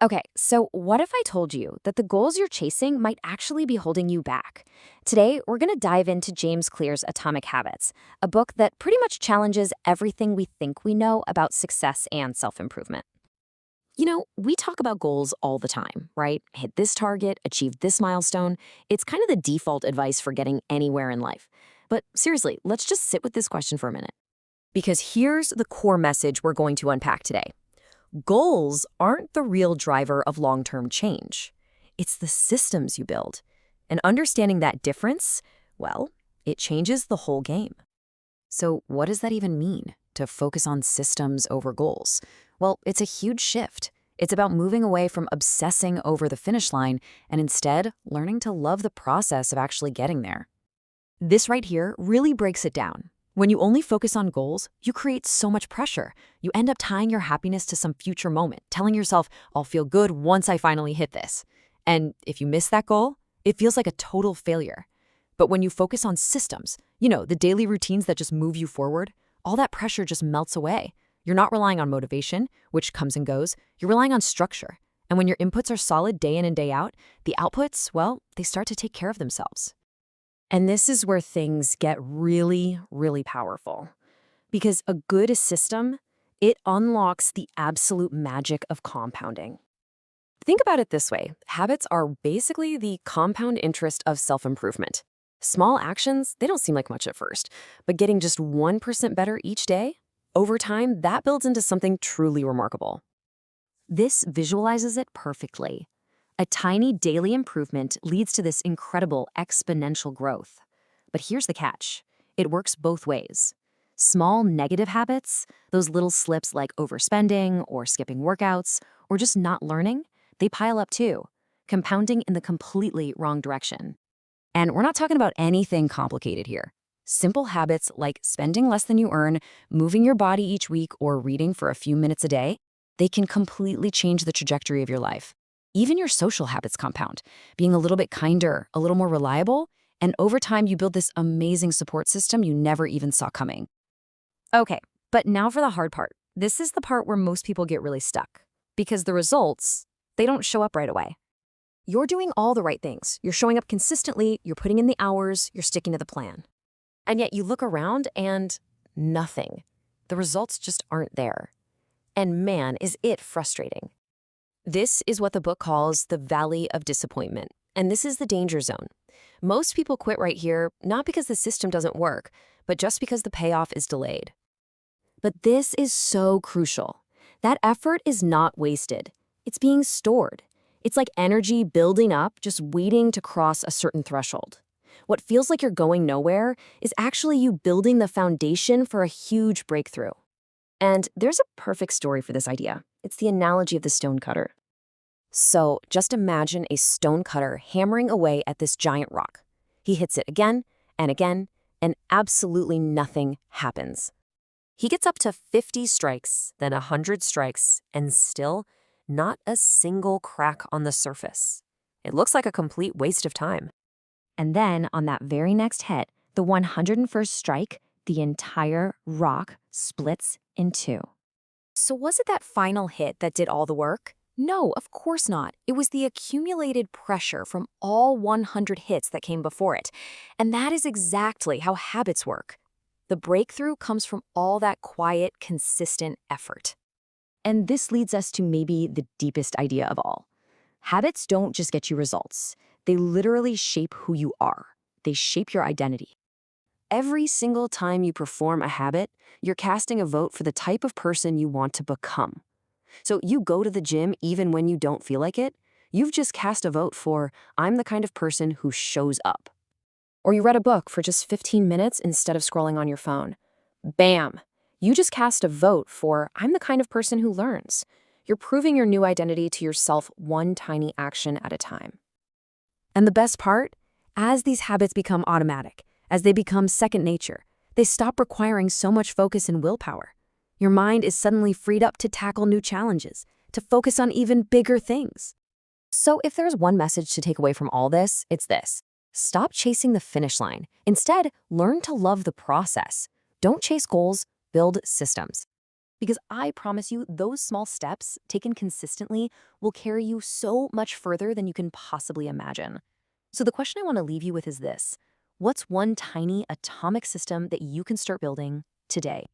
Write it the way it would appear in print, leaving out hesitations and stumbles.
Okay, so what if I told you that the goals you're chasing might actually be holding you back? Today, we're going to dive into James Clear's Atomic Habits, a book that pretty much challenges everything we think we know about success and self improvement. We talk about goals all the time, right? Hit this target, achieve this milestone. It's kind of the default advice for getting anywhere in life. But seriously, let's just sit with this question for a minute. Because here's the core message we're going to unpack today. Goals aren't the real driver of long-term change. It's the systems you build. And understanding that difference, well, it changes the whole game. So what does that even mean, to focus on systems over goals? Well, it's a huge shift. It's about moving away from obsessing over the finish line and instead learning to love the process of actually getting there. This right here really breaks it down. When you only focus on goals, you create so much pressure. You end up tying your happiness to some future moment, telling yourself, I'll feel good once I finally hit this. And if you miss that goal, it feels like a total failure. But when you focus on systems, the daily routines that just move you forward, all that pressure just melts away. You're not relying on motivation, which comes and goes. You're relying on structure. And when your inputs are solid day in and day out, the outputs, well, they start to take care of themselves. And this is where things get really, really powerful. Because a good system, it unlocks the absolute magic of compounding. Think about it this way. Habits are basically the compound interest of self-improvement. Small actions, they don't seem like much at first, but getting just 1% better each day, over time, that builds into something truly remarkable. This visualizes it perfectly. A tiny daily improvement leads to this incredible exponential growth. But here's the catch. It works both ways. Small negative habits, those little slips like overspending or skipping workouts or just not learning, they pile up too, compounding in the completely wrong direction. And we're not talking about anything complicated here. Simple habits like spending less than you earn, moving your body each week, or reading for a few minutes a day, they can completely change the trajectory of your life. Even your social habits compound, being a little bit kinder, a little more reliable, and over time you build this amazing support system you never even saw coming. Okay, but now for the hard part. This is the part where most people get really stuck. Because the results, they don't show up right away. You're doing all the right things. You're showing up consistently, you're putting in the hours, you're sticking to the plan. And yet you look around and nothing. The results just aren't there. And man, is it frustrating. This is what the book calls the valley of disappointment, and this is the danger zone. Most people quit right here, not because the system doesn't work, but just because the payoff is delayed. But this is so crucial. That effort is not wasted. It's being stored. It's like energy building up, just waiting to cross a certain threshold. What feels like you're going nowhere is actually you building the foundation for a huge breakthrough. And there's a perfect story for this idea. It's the analogy of the stonecutter. So just imagine a stonecutter hammering away at this giant rock. He hits it again, and absolutely nothing happens. He gets up to 50 strikes, then 100 strikes, and still not a single crack on the surface. It looks like a complete waste of time. And then on that very next hit, the 101st strike, the entire rock splits in two. So was it that final hit that did all the work? No, of course not. It was the accumulated pressure from all 100 hits that came before it. And that is exactly how habits work. The breakthrough comes from all that quiet, consistent effort. And this leads us to maybe the deepest idea of all. Habits don't just get you results. They literally shape who you are. They shape your identity. Every single time you perform a habit, you're casting a vote for the type of person you want to become. So you go to the gym even when you don't feel like it, you've just cast a vote for, I'm the kind of person who shows up. Or you read a book for just 15 minutes instead of scrolling on your phone. Bam! You just cast a vote for, I'm the kind of person who learns. You're proving your new identity to yourself one tiny action at a time. And the best part? As these habits become automatic, as they become second nature, they stop requiring so much focus and willpower. Your mind is suddenly freed up to tackle new challenges, to focus on even bigger things. So if there's one message to take away from all this, it's this. Stop chasing the finish line. Instead, learn to love the process. Don't chase goals, build systems. Because I promise you, those small steps, taken consistently, will carry you so much further than you can possibly imagine. So the question I want to leave you with is this: what's one tiny atomic system that you can start building today?